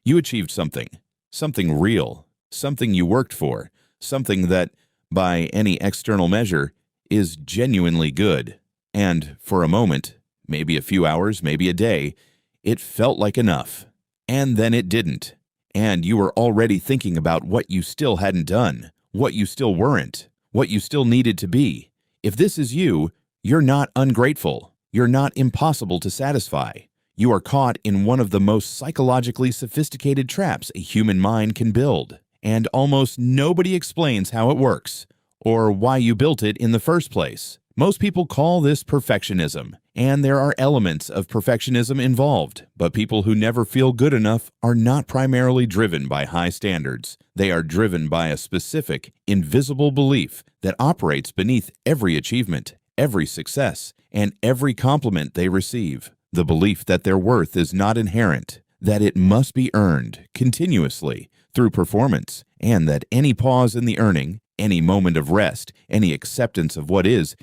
You achieved something, something real, something you worked for, something that, by any external measure, is genuinely good. And for a moment, maybe a few hours, maybe a day, it felt like enough. And then it didn't. And you were already thinking about what you still hadn't done, what you still weren't, what you still needed to be. If this is you, you're not ungrateful. You're not impossible to satisfy. You are caught in one of the most psychologically sophisticated traps a human mind can build, and almost nobody explains how it works or why you built it in the first place. Most people call this perfectionism, and there are elements of perfectionism involved, but people who never feel good enough are not primarily driven by high standards. They are driven by a specific, invisible belief that operates beneath every achievement, every success, and every compliment they receive. The belief that their worth is not inherent, that it must be earned continuously through performance, and that any pause in the earning, any moment of rest, any acceptance of what is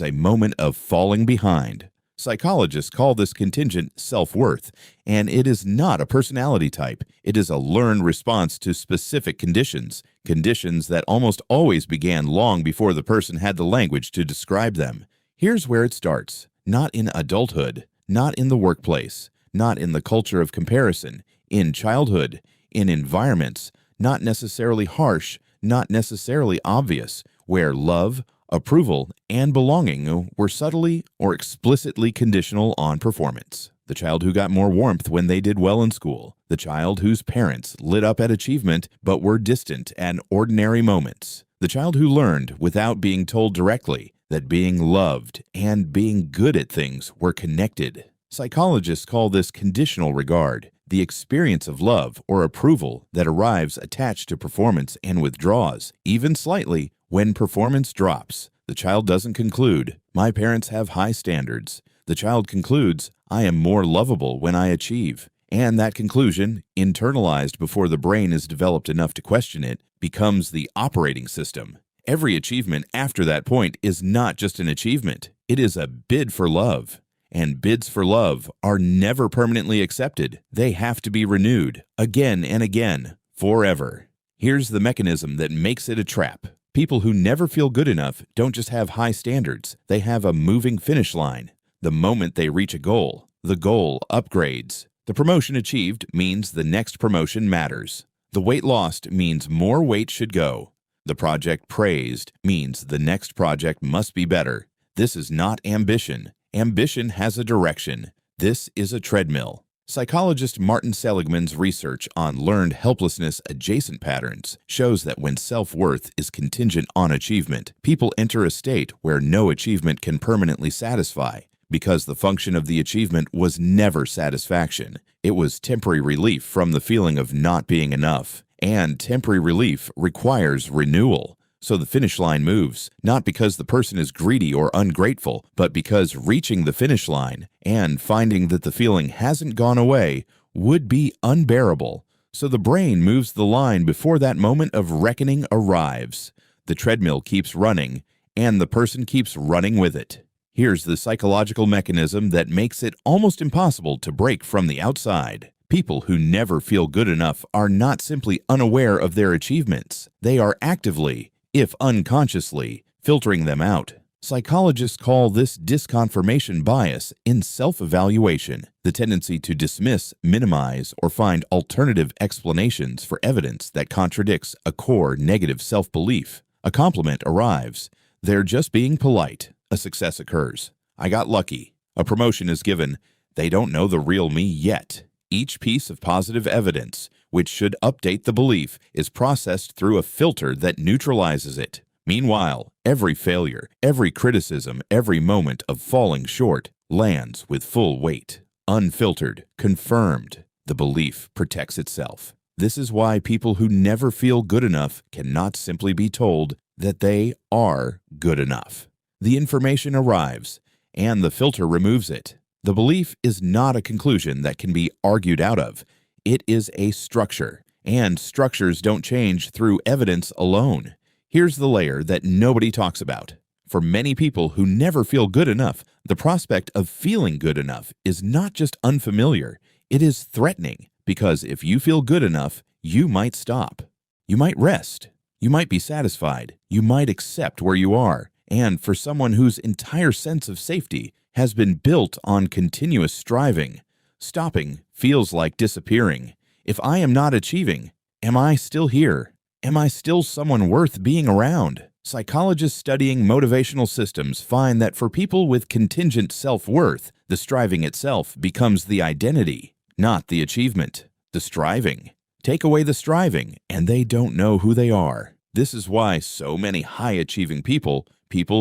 a moment of falling behind. Psychologists call this contingent self-worth, and it is not a personality type. It is a learned response to specific conditions, conditions that almost always began long before the person had the language to describe them. Here's where it starts, not in adulthood, not in the workplace, not in the culture of comparison, in childhood, in environments, not necessarily harsh, not necessarily obvious, where love, approval, and belonging were subtly or explicitly conditional on performance. The child who got more warmth when they did well in school. The child whose parents lit up at achievement but were distant at ordinary moments. The child who learned, without being told directly, that being loved and being good at things were connected. Psychologists call this conditional regard, the experience of love or approval that arrives attached to performance and withdraws, even slightly, when performance drops. The child doesn't conclude, "My parents have high standards." The child concludes, "I am more lovable when I achieve." And that conclusion, internalized before the brain is developed enough to question it, becomes the operating system. Every achievement after that point is not just an achievement. It is a bid for love. And bids for love are never permanently accepted. They have to be renewed again and again, forever. Here's the mechanism that makes it a trap. People who never feel good enough don't just have high standards. They have a moving finish line. The moment they reach a goal, the goal upgrades. The promotion achieved means the next promotion matters. The weight lost means more weight should go. The project praised means the next project must be better. This is not ambition. Ambition has a direction. This is a treadmill. Psychologist Martin Seligman's research on learned helplessness adjacent patterns shows that when self-worth is contingent on achievement, people enter a state where no achievement can permanently satisfy, because the function of the achievement was never satisfaction. It was temporary relief from the feeling of not being enough. And temporary relief requires renewal. So the finish line moves, not because the person is greedy or ungrateful, but because reaching the finish line and finding that the feeling hasn't gone away would be unbearable. So the brain moves the line before that moment of reckoning arrives. The treadmill keeps running, and the person keeps running with it. Here's the psychological mechanism that makes it almost impossible to break from the outside. People who never feel good enough are not simply unaware of their achievements. They are actively, if unconsciously, filtering them out. Psychologists call this disconfirmation bias in self-evaluation, the tendency to dismiss, minimize, or find alternative explanations for evidence that contradicts a core negative self-belief. A compliment arrives. They're just being polite. A success occurs. I got lucky. A promotion is given. They don't know the real me yet. Each piece of positive evidence, which should update the belief, is processed through a filter that neutralizes it. Meanwhile, every failure, every criticism, every moment of falling short lands with full weight. Unfiltered, confirmed. The belief protects itself. This is why people who never feel good enough cannot simply be told that they are good enough. The information arrives, and the filter removes it. The belief is not a conclusion that can be argued out of. It is a structure, and structures don't change through evidence alone. Here's the layer that nobody talks about. For many people who never feel good enough, the prospect of feeling good enough is not just unfamiliar, it is threatening, Because if you feel good enough, you might stop. You might rest. You might be satisfied. You might accept where you are. And for someone whose entire sense of safety has been built on continuous striving, stopping feels like disappearing. If I am not achieving, am I still here? Am I still someone worth being around? Psychologists studying motivational systems find that for people with contingent self-worth, the striving itself becomes the identity, not the achievement. The striving. Take away the striving, and they don't know who they are. This is why so many high-achieving people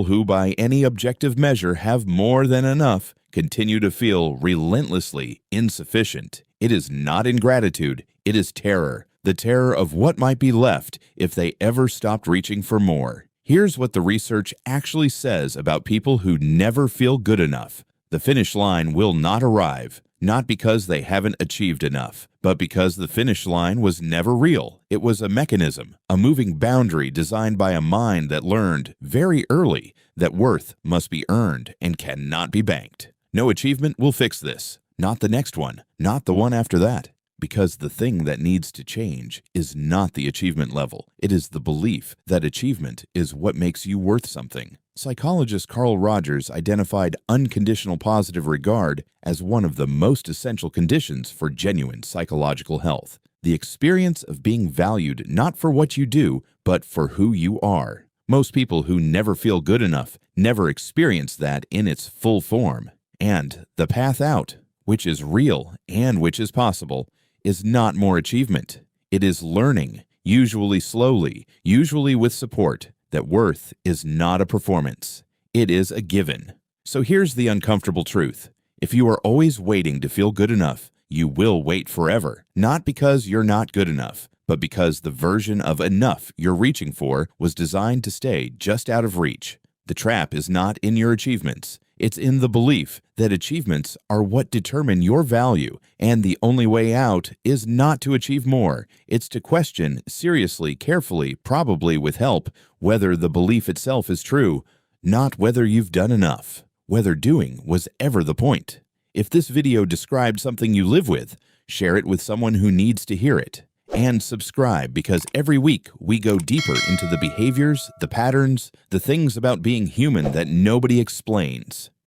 who by any objective measure have more than enough, continue to feel relentlessly insufficient. It is not ingratitude, it is terror. The terror of what might be left if they ever stopped reaching for more. Here's what the research actually says about people who never feel good enough. The finish line will not arrive, not because they haven't achieved enough, but because the finish line was never real. It was a mechanism, a moving boundary designed by a mind that learned very early that worth must be earned and cannot be banked. No achievement will fix this. Not the next one, not the one after that. Because the thing that needs to change is not the achievement level. It is the belief that achievement is what makes you worth something. Psychologist Carl Rogers identified unconditional positive regard as one of the most essential conditions for genuine psychological health. The experience of being valued not for what you do, but for who you are. Most people who never feel good enough never experience that in its full form. And the path out, which is real and which is possible, is not more achievement. It is learning, usually slowly, usually with support, that worth is not a performance. It is a given. So here's the uncomfortable truth. If you are always waiting to feel good enough, you will wait forever. Not because you're not good enough, but because the version of enough you're reaching for was designed to stay just out of reach. The trap is not in your achievements. It's in the belief that achievements are what determine your value, and the only way out is not to achieve more. It's to question seriously, carefully, probably with help, whether the belief itself is true, not whether you've done enough, whether doing was ever the point. If this video described something you live with, share it with someone who needs to hear it. And subscribe, because every week we go deeper into the behaviors, the patterns, the things about being human that nobody explains.